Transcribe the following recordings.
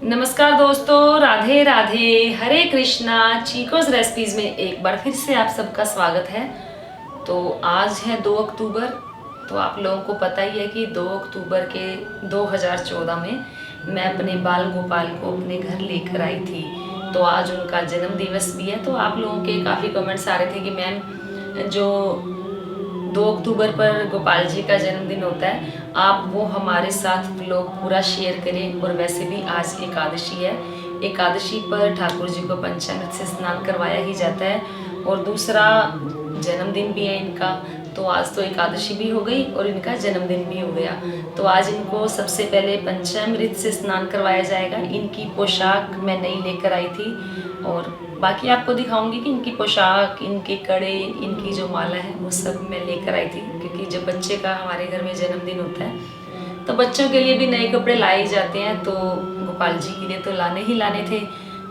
नमस्कार दोस्तों, राधे राधे, हरे कृष्णा। चीकोस रेसिपीज में एक बार फिर से आप सबका स्वागत है। तो आज है 2 अक्टूबर। तो आप लोगों को पता ही है कि 2 अक्टूबर के 2014 में मैं अपने बाल गोपाल को अपने घर लेकर आई थी। तो आज उनका जन्म दिवस भी है। तो आप लोगों के काफ़ी कमेंट्स आ रहे थे कि मैम जो 2 अक्टूबर पर गोपाल जी का जन्मदिन होता है, आप वो हमारे साथ व्लॉग पूरा शेयर करें। और वैसे भी आज एकादशी है। एकादशी पर ठाकुर जी को पंचामृत से स्नान करवाया ही जाता है और दूसरा जन्मदिन भी है इनका। तो आज तो एकादशी भी हो गई और इनका जन्मदिन भी हो गया। तो आज इनको सबसे पहले पंचामृत से स्नान करवाया जाएगा। इनकी पोशाक मैं नई लेकर आई थी और बाकी आपको दिखाऊंगी कि इनकी पोशाक, इनके कड़े, इनकी जो माला है वो सब मैं लेकर आई थी। क्योंकि जब बच्चे का हमारे घर में जन्मदिन होता है तो बच्चों के लिए भी नए कपड़े लाए जाते हैं। तो गोपाल जी के लिए तो लाने ही लाने थे।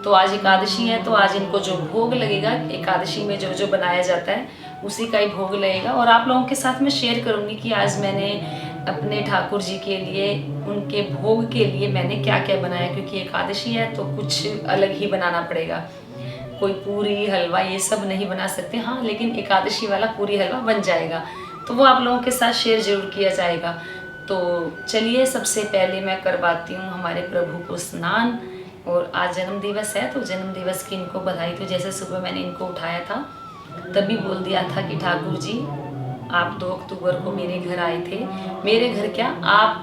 तो आज एकादशी है तो आज इनको जो भोग लगेगा, एकादशी में जो जो बनाया जाता है उसी का ही भोग लगेगा। और आप लोगों के साथ मैं शेयर करूँगी कि आज मैंने अपने ठाकुर जी के लिए, उनके भोग के लिए मैंने क्या क्या बनाया। क्योंकि एकादशी है तो कुछ अलग ही बनाना पड़ेगा। कोई पूरी हलवा ये सब नहीं बना सकते, हाँ, लेकिन एकादशी वाला पूरी हलवा बन जाएगा। तो वो आप लोगों के साथ शेयर जरूर किया जाएगा। तो चलिए, सबसे पहले मैं करवाती हूँ हमारे प्रभु को स्नान। और आज जन्म दिवस है तो जन्म दिवस की इनको बधाई। तो जैसे सुबह मैंने इनको उठाया था तभी बोल दिया था कि ठाकुर जी आप 2 अक्टूबर को मेरे घर आए थे। मेरे घर क्या, आप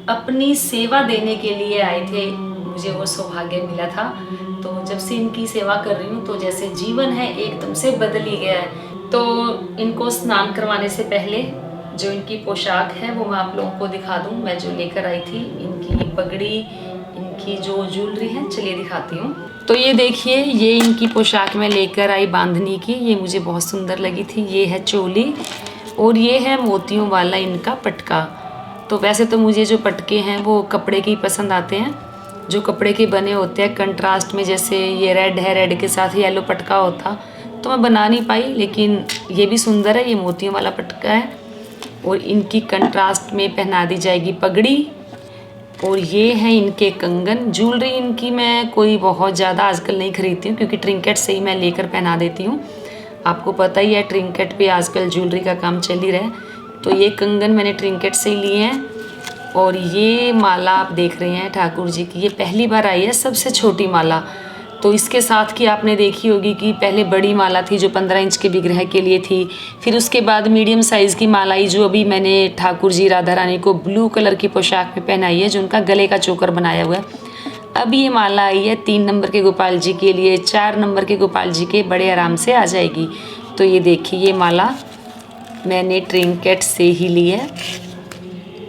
अपनी सेवा देने के लिए आए थे। मुझे वो सौभाग्य मिला था। तो जब से इनकी सेवा कर रही हूँ तो जैसे जीवन है एकदम से बदल ही गया है। तो इनको स्नान करवाने से पहले जो इनकी पोशाक है वो मैं आप लोगों को दिखा दूँ। मैं जो लेकर आई थी, इनकी पगड़ी, इनकी जो ज्वेलरी है, चलिए दिखाती हूँ। तो ये देखिए, ये इनकी पोशाक मैं लेकर आई बांधनी की। ये मुझे बहुत सुंदर लगी थी। ये है चोली और ये है मोतियों वाला इनका पटका। तो वैसे तो मुझे जो पटके हैं वो कपड़े के ही पसंद आते हैं, जो कपड़े के बने होते हैं कंट्रास्ट में। जैसे ये रेड है, रेड के साथ येलो पटका होता तो मैं बना नहीं पाई, लेकिन ये भी सुंदर है। ये मोतियों वाला पटका है और इनकी कंट्रास्ट में पहना दी जाएगी पगड़ी। और ये है इनके कंगन। ज्वेलरी इनकी मैं कोई बहुत ज़्यादा आजकल नहीं खरीदती हूँ क्योंकि ट्रिंकेट से ही मैं लेकर पहना देती हूँ। आपको पता ही है ट्रिंकेट पे आजकल ज्वेलरी का काम चल ही रहा है। तो ये कंगन मैंने ट्रिंकेट से ही लिए हैं। और ये माला आप देख रहे हैं ठाकुर जी की, ये पहली बार आई है, सबसे छोटी माला। तो इसके साथ की आपने देखी होगी कि पहले बड़ी माला थी जो 15 इंच के विग्रह के लिए थी। फिर उसके बाद मीडियम साइज़ की माला आई जो अभी मैंने ठाकुर जी राधा रानी को ब्लू कलर की पोशाक में पहनाई है, जो उनका गले का चोकर बनाया हुआ है। अभी ये माला आई है 3 नंबर के गोपाल जी के लिए, 4 नंबर के गोपाल जी के बड़े आराम से आ जाएगी। तो ये देखिए, ये माला मैंने ट्रिंकेट से ही ली है,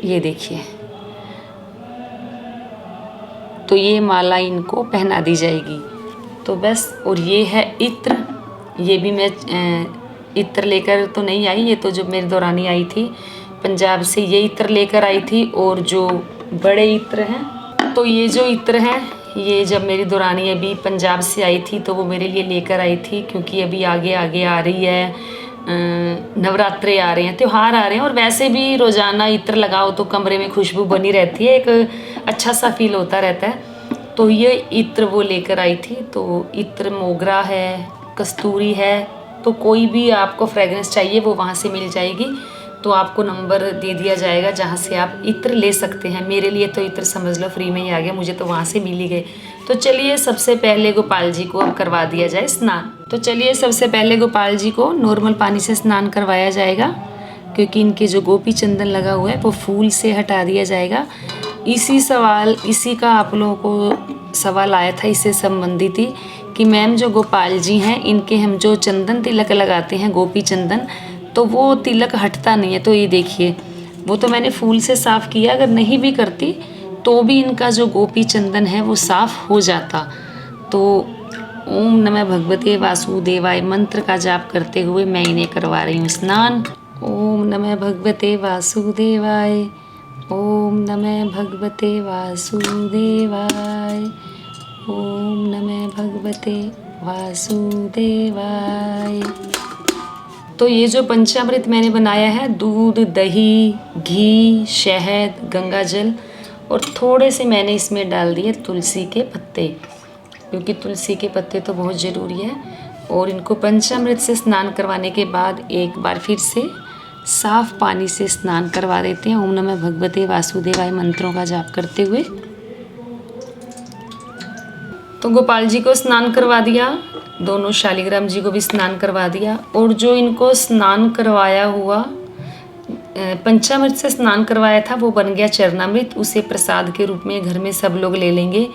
ये देखिए। तो ये माला इनको पहना दी जाएगी। तो बस। और ये है इत्र। ये भी मैं इत्र लेकर तो नहीं आई, ये तो जो मेरी दौरानी आई थी पंजाब से, ये इत्र लेकर आई थी। और जो बड़े इत्र हैं, तो ये जो इत्र हैं, ये जब मेरी दौरानी अभी पंजाब से आई थी तो वो मेरे लिए लेकर आई थी। क्योंकि अभी आगे आगे आ रही है, नवरात्रे आ रहे हैं, त्यौहार आ रहे हैं। और वैसे भी रोज़ाना इत्र लगाओ तो कमरे में खुशबू बनी रहती है, एक अच्छा सा फील होता रहता है। तो ये इत्र वो लेकर आई थी। तो इत्र मोगरा है, कस्तूरी है, तो कोई भी आपको फ्रेगरेंस चाहिए वो वहाँ से मिल जाएगी। तो आपको नंबर दे दिया जाएगा जहाँ से आप इत्र ले सकते हैं। मेरे लिए तो इत्र समझ लो फ्री में ही आ गया, मुझे तो वहाँ से मिल ही गए। तो चलिए, सबसे पहले गोपाल जी को अब करवा दिया जाए स्नान। तो चलिए, सबसे पहले गोपाल जी को नॉर्मल पानी से स्नान करवाया जाएगा। क्योंकि इनके जो गोपी चंदन लगा हुआ है वो फूल से हटा दिया जाएगा। इसी का आप लोगों को सवाल आया था, इससे संबंधित ही, कि मैम जो गोपाल जी हैं इनके हम जो चंदन तिलक लगाते हैं, गोपी चंदन, तो वो तिलक हटता नहीं है। तो ये देखिए, वो तो मैंने फूल से साफ़ किया, अगर नहीं भी करती तो भी इनका जो गोपी चंदन है वो साफ़ हो जाता। तो ओम नमः भगवते वासुदेवाय मंत्र का जाप करते हुए मैं इन्हें करवा रही हूँ स्नान। ओम नमः भगवते वासुदेवाय, ओम नमः भगवते वासुदेवाय, ओम नमः भगवते वासुदेवाय। तो ये जो पंचामृत मैंने बनाया है, दूध, दही, घी, शहद, गंगा जल और थोड़े से मैंने इसमें डाल दिए तुलसी के पत्ते, क्योंकि तुलसी के पत्ते तो बहुत ज़रूरी है। और इनको पंचामृत से स्नान करवाने के बाद एक बार फिर से साफ पानी से स्नान करवा देते हैं। ओम नमः भगवते वासुदेवाय मंत्रों का जाप करते हुए। तो गोपाल जी को स्नान करवा दिया, दोनों शालिग्राम जी को भी स्नान करवा दिया। और जो इनको स्नान करवाया हुआ पंचामृत से स्नान करवाया था वो बन गया चरणामृत। उसे प्रसाद के रूप में घर में सब लोग ले लेंगे।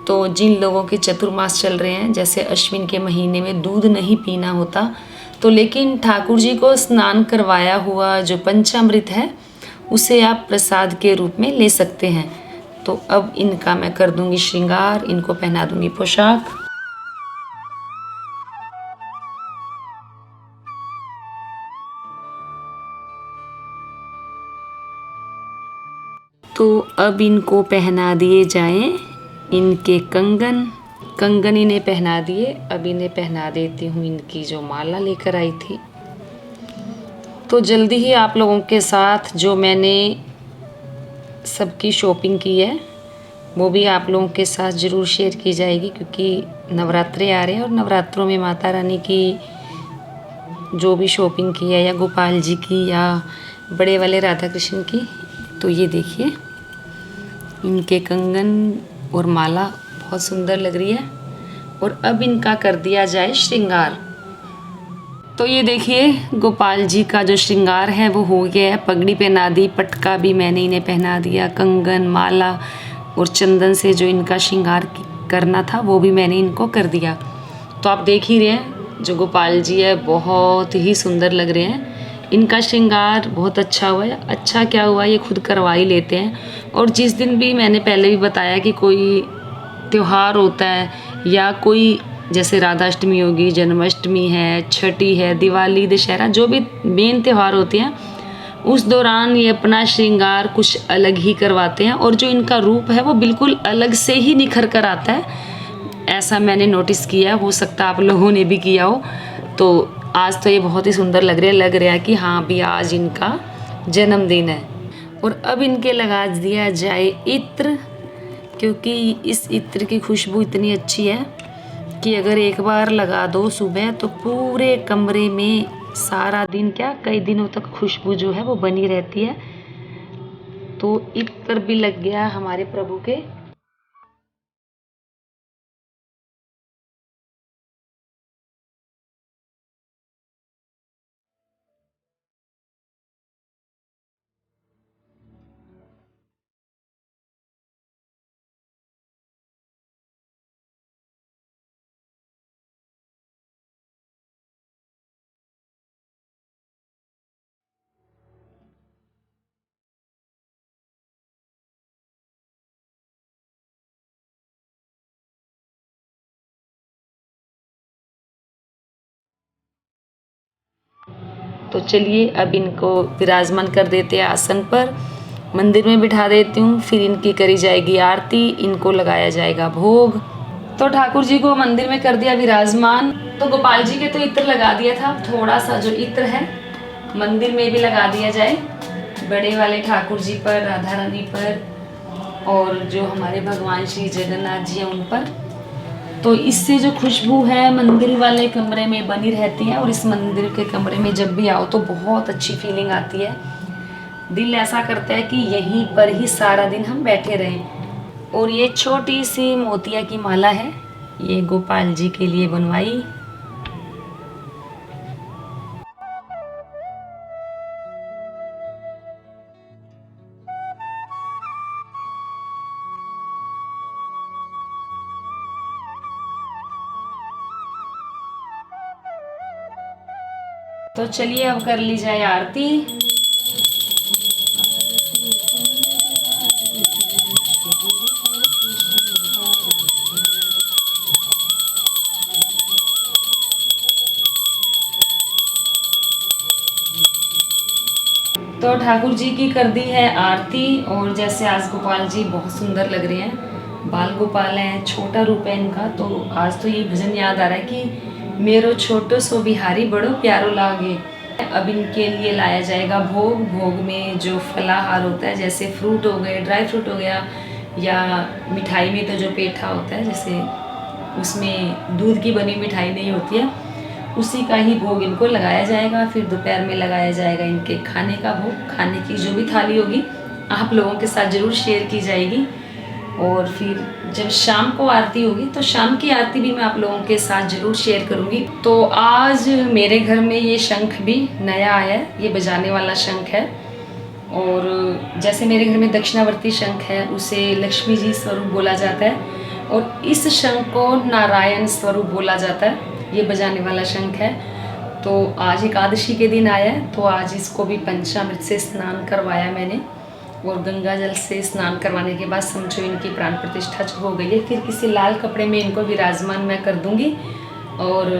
तो जिन लोगों के चतुर्मास चल रहे हैं, जैसे अश्विन के महीने में दूध नहीं पीना होता, तो लेकिन ठाकुर जी को स्नान करवाया हुआ जो पंचामृत है उसे आप प्रसाद के रूप में ले सकते हैं। तो अब इनका मैं कर दूंगी श्रृंगार, इनको पहना दूंगी पोशाक। तो अब इनको पहना दिए जाएं इनके कंगन। कंगन इन्हें पहना दिए। अब इन्हें पहना देती हूँ इनकी जो माला लेकर आई थी। तो जल्दी ही आप लोगों के साथ जो मैंने सबकी शॉपिंग की है वो भी आप लोगों के साथ ज़रूर शेयर की जाएगी, क्योंकि नवरात्रे आ रहे हैं और नवरात्रों में माता रानी की जो भी शॉपिंग की है, या गोपाल जी की या बड़े वाले राधा कृष्ण की। तो ये देखिए इनके कंगन और माला बहुत सुंदर लग रही है। और अब इनका कर दिया जाए श्रृंगार। तो ये देखिए गोपाल जी का जो श्रृंगार है वो हो गया है। पगड़ी पहना दी, पटका भी मैंने इन्हें पहना दिया, कंगन, माला और चंदन से जो इनका श्रृंगार करना था वो भी मैंने इनको कर दिया। तो आप देख ही रहे हैं जो गोपाल जी है बहुत ही सुंदर लग रहे हैं। इनका श्रृंगार बहुत अच्छा हुआ है। अच्छा क्या हुआ, ये खुद करवा ही लेते हैं। और जिस दिन भी मैंने पहले भी बताया कि कोई त्यौहार होता है या कोई जैसे राधाष्टमी होगी, जन्माष्टमी है, छठी है, दिवाली, दशहरा, जो भी मेन त्यौहार होते हैं उस दौरान ये अपना श्रृंगार कुछ अलग ही करवाते हैं। और जो इनका रूप है वो बिल्कुल अलग से ही निखर कर आता है। ऐसा मैंने नोटिस किया, हो सकता है आप लोगों ने भी किया हो। तो आज तो ये बहुत ही सुंदर लग रहा है कि हाँ भी आज इनका जन्मदिन है। और अब इनके लगा दिया जाए इत्र, क्योंकि इस इत्र की खुशबू इतनी अच्छी है कि अगर एक बार लगा दो सुबह तो पूरे कमरे में सारा दिन क्या कई दिनों तक खुशबू जो है वो बनी रहती है। तो इत्र भी लग गया हमारे प्रभु के। तो चलिए अब इनको विराजमान कर देते हैं आसन पर। मंदिर में बिठा देती हूँ, फिर इनकी करी जाएगी आरती, इनको लगाया जाएगा भोग। तो ठाकुर जी को मंदिर में कर दिया विराजमान। तो गोपाल जी के तो इत्र लगा दिया था, थोड़ा सा जो इत्र है मंदिर में भी लगा दिया जाए, बड़े वाले ठाकुर जी पर, राधा रानी पर, और जो हमारे भगवान श्री जगन्नाथ जी हैं उन पर। तो इससे जो खुशबू है मंदिर वाले कमरे में बनी रहती है। और इस मंदिर के कमरे में जब भी आओ तो बहुत अच्छी फीलिंग आती है। दिल ऐसा करता है कि यहीं पर ही सारा दिन हम बैठे रहें। और ये छोटी सी मोतिया की माला है, ये गोपाल जी के लिए बनवाई। तो चलिए अब कर ली जाए आरती। तो ठाकुर जी की कर दी है आरती। और जैसे आज गोपाल जी बहुत सुंदर लग रहे हैं, बाल गोपाल हैं, छोटा रूप है इनका। तो आज तो ये भजन याद आ रहा है कि मेरो छोटो सो बिहारी बड़ो प्यारो लागे। अब इनके लिए लाया जाएगा भोग। भोग में जो फलाहार होता है, जैसे फ्रूट हो गए, ड्राई फ्रूट हो गया, या मिठाई में तो जो पेठा होता है, जैसे उसमें दूध की बनी मिठाई नहीं होती है, उसी का ही भोग इनको लगाया जाएगा। फिर दोपहर में लगाया जाएगा इनके खाने का भोग। खाने की जो भी थाली होगी आप लोगों के साथ ज़रूर शेयर की जाएगी। और फिर जब शाम को आरती होगी तो शाम की आरती भी मैं आप लोगों के साथ ज़रूर शेयर करूँगी। तो आज मेरे घर में ये शंख भी नया आया है, ये बजाने वाला शंख है। और जैसे मेरे घर में दक्षिणावर्ती शंख है, उसे लक्ष्मी जी स्वरूप बोला जाता है, और इस शंख को नारायण स्वरूप बोला जाता है। ये बजाने वाला शंख है। तो आज एकादशी के दिन आया है, तो आज इसको भी पंचामृत से स्नान करवाया मैंने, और गंगा जल से स्नान करवाने के बाद समझो इनकी प्राण प्रतिष्ठा हो गई है। फिर किसी लाल कपड़े में इनको विराजमान मैं कर दूंगी। और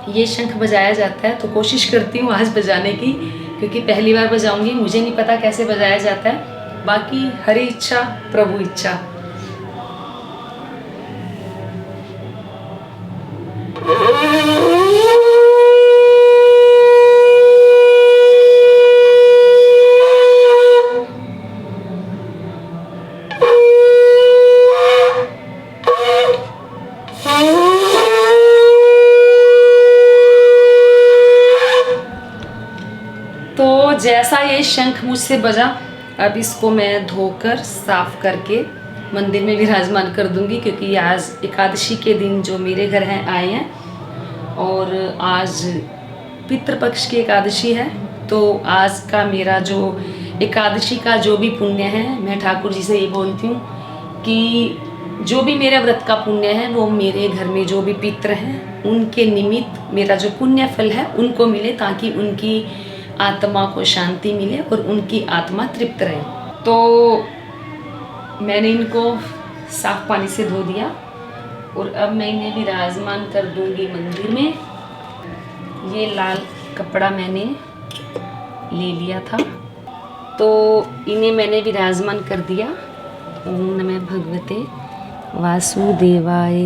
ये शंख बजाया जाता है, तो कोशिश करती हूँ आज बजाने की, क्योंकि पहली बार बजाऊंगी, मुझे नहीं पता कैसे बजाया जाता है। बाकी हरी इच्छा प्रभु इच्छा। तो जैसा ये शंख मुझसे बजा, अब इसको मैं धोकर साफ करके मंदिर में विराजमान कर दूंगी, क्योंकि आज एकादशी के दिन जो मेरे घर हैं आए हैं, और आज पितृपक्ष की एकादशी है। तो आज का मेरा जो एकादशी का जो भी पुण्य है, मैं ठाकुर जी से ये बोलती हूँ कि जो भी मेरे व्रत का पुण्य है वो मेरे घर में जो भी पितृ हैं उनके निमित्त मेरा जो पुण्य फल है उनको मिले, ताकि उनकी आत्मा को शांति मिले और उनकी आत्मा तृप्त रहे। तो मैंने इनको साफ पानी से धो दिया, और अब मैं इन्हें विराजमान कर दूंगी मंदिर में। ये लाल कपड़ा मैंने ले लिया था, तो इन्हें मैंने विराजमान कर दिया। ओम नमः भगवते वासुदेवाय,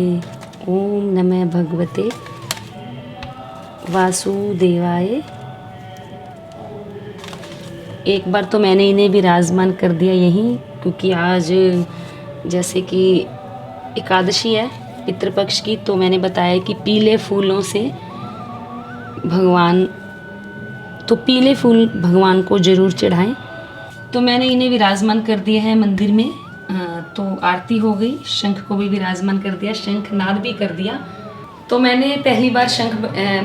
ओम नमः भगवते वासुदेवाय। एक बार तो मैंने इन्हें विराजमान कर दिया यहीं, क्योंकि आज जैसे कि एकादशी है पितृपक्ष की, तो मैंने बताया कि पीले फूलों से भगवान, तो पीले फूल भगवान को ज़रूर चढ़ाएं। तो मैंने इन्हें विराजमान कर दिया है मंदिर में। तो आरती हो गई, शंख को भी विराजमान कर दिया, शंख नाद भी कर दिया। तो मैंने पहली बार शंख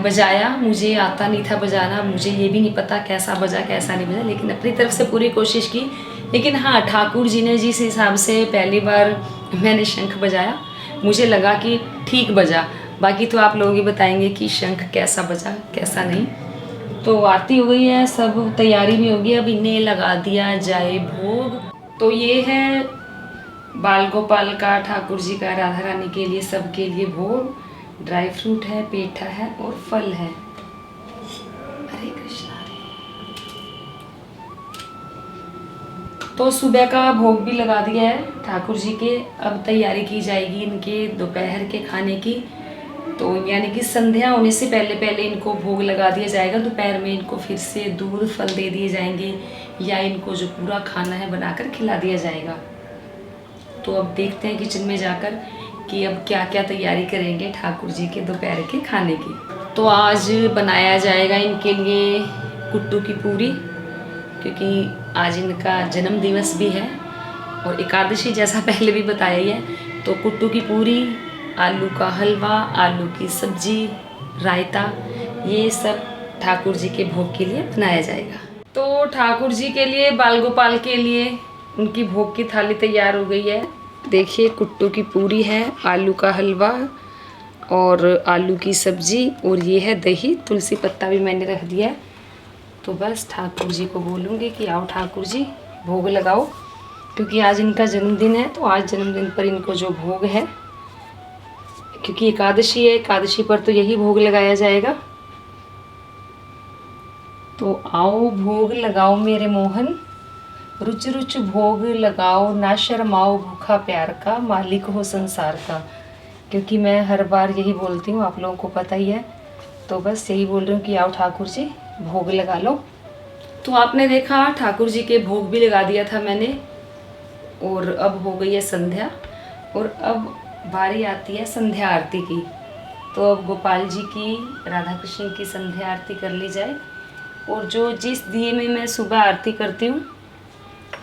बजाया, मुझे आता नहीं था बजाना, मुझे ये भी नहीं पता कैसा बजा कैसा नहीं बजा, लेकिन अपनी तरफ से पूरी कोशिश की। लेकिन हाँ, ठाकुर जी ने जिस हिसाब से पहली बार मैंने शंख बजाया, मुझे लगा कि ठीक बजा। बाकी तो आप लोग ही बताएंगे कि शंख कैसा बजा कैसा नहीं। तो आरती हो गई है, सब तैयारी भी होगी, अब इन्हें लगा दिया जाए भोग। तो ये है बाल गोपाल का, ठाकुर जी का, राधा रानी के लिए, सबके लिए भोग। ड्राई फ्रूट है, पेठा है और फल है। हरे कृष्णा। तो सुबह का भोग भी लगा दिया है ठाकुर जी के। अब तैयारी की जाएगी इनके दोपहर के खाने की। तो यानी कि संध्या होने से पहले पहले इनको भोग लगा दिया जाएगा। दोपहर में इनको फिर से दूध फल दे दिए जाएंगे, या इनको जो पूरा खाना है बनाकर खिला दिया जाएगा। तो अब देखते हैं किचन में जाकर कि अब क्या क्या तैयारी करेंगे ठाकुर जी के दोपहर के खाने की। तो आज बनाया जाएगा इनके लिए कुट्टू की पूरी, क्योंकि आज इनका जन्म दिवस भी है और एकादशी जैसा पहले भी बताया ही है। तो कुट्टू की पूरी, आलू का हलवा, आलू की सब्जी, रायता, ये सब ठाकुर जी के भोग के लिए बनाया जाएगा। तो ठाकुर जी के लिए, बाल गोपाल के लिए उनकी भोग की थाली तैयार हो गई है। देखिए, कुट्टू की पूरी है, आलू का हलवा और आलू की सब्जी, और ये है दही, तुलसी पत्ता भी मैंने रख दिया है। तो बस ठाकुर जी को बोलूँगी कि आओ ठाकुर जी भोग लगाओ, क्योंकि आज इनका जन्मदिन है। तो आज जन्मदिन पर इनको जो भोग है, क्योंकि एकादशी है, एकादशी पर तो यही भोग लगाया जाएगा। तो आओ भोग लगाओ मेरे मोहन, रुच रुच भोग लगाओ, ना शर्माओ भूखा प्यार का, मालिक हो संसार का। क्योंकि मैं हर बार यही बोलती हूँ, आप लोगों को पता ही है। तो बस यही बोल रही हूँ कि आओ ठाकुर जी भोग लगा लो। तो आपने देखा ठाकुर जी के भोग भी लगा दिया था मैंने, और अब हो गई है संध्या, और अब बारी आती है संध्या आरती की। तो अब गोपाल जी की, राधा कृष्ण की संध्या आरती कर ली जाए। और जो जिस दिए में मैं सुबह आरती करती हूँ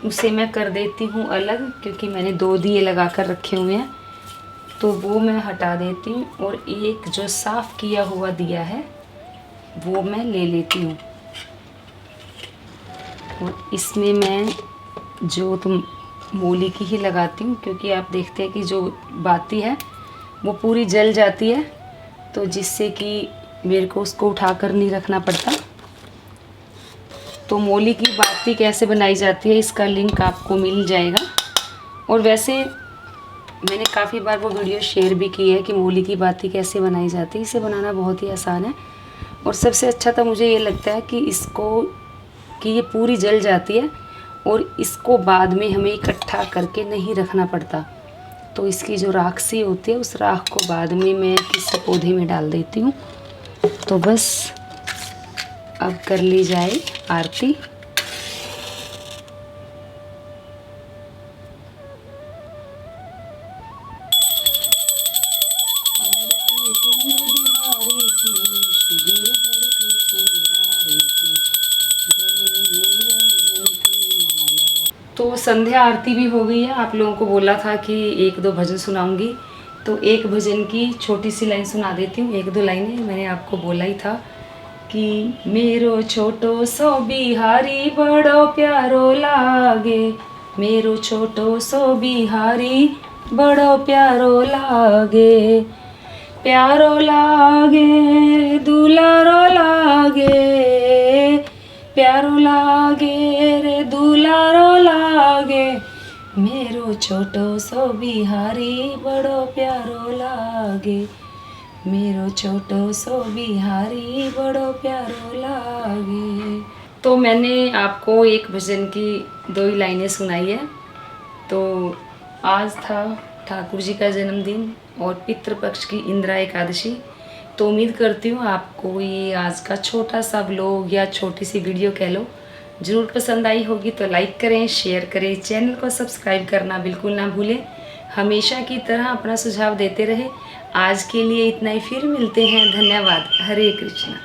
उसे मैं कर देती हूँ अलग, क्योंकि मैंने 2 दिए लगा कर रखे हुए हैं, तो वो मैं हटा देती हूँ। और एक जो साफ़ किया हुआ दिया है वो मैं ले लेती हूँ। और इसमें मैं जोत मूली की ही लगाती हूँ, क्योंकि आप देखते हैं कि जो बाती है वो पूरी जल जाती है, तो जिससे कि मेरे को उसको उठाकर नहीं रखना पड़ता। तो मूली की बाती कैसे बनाई जाती है इसका लिंक आपको मिल जाएगा। और वैसे मैंने काफ़ी बार वो वीडियो शेयर भी की है कि मूली की बाती कैसे बनाई जाती है। इसे बनाना बहुत ही आसान है, और सबसे अच्छा तो मुझे ये लगता है कि ये पूरी जल जाती है और इसको बाद में हमें इकट्ठा करके नहीं रखना पड़ता। तो इसकी जो राख सी होती है उस राख को बाद में मैं किसी पौधे में डाल देती हूँ। तो बस अब कर ली जाए आरती। तो संध्या आरती भी हो गई है। आप लोगों को बोला था कि 1-2 भजन सुनाऊंगी, तो एक भजन की छोटी सी लाइन सुना देती हूँ। 1-2 लाइनें मैंने आपको बोला ही था कि मेरो छोटो सो बिहारी बड़ो प्यारो लागे, मेरो छोटो सो बिहारी बड़ो प्यारो लागे, प्यारो लागे दुलारो लागे, प्यारो लागे रे दुलारो लागे, मेरो छोटो सो बिहारी बड़ो प्यारो लागे, मेरो छोटो सो बिहारी बड़ो प्यारो लागे। तो मैंने आपको एक भजन की 2 ही लाइनें सुनाई है। तो आज था ठाकुर जी का जन्मदिन और पितृपक्ष की इंदिरा एकादशी। तो उम्मीद करती हूँ आपको ये आज का छोटा सा व्लॉग या छोटी सी वीडियो कह लो ज़रूर पसंद आई होगी। तो लाइक करें, शेयर करें, चैनल को सब्सक्राइब करना बिल्कुल ना भूलें। हमेशा की तरह अपना सुझाव देते रहे। आज के लिए इतना ही, फिर मिलते हैं। धन्यवाद। हरे कृष्णा।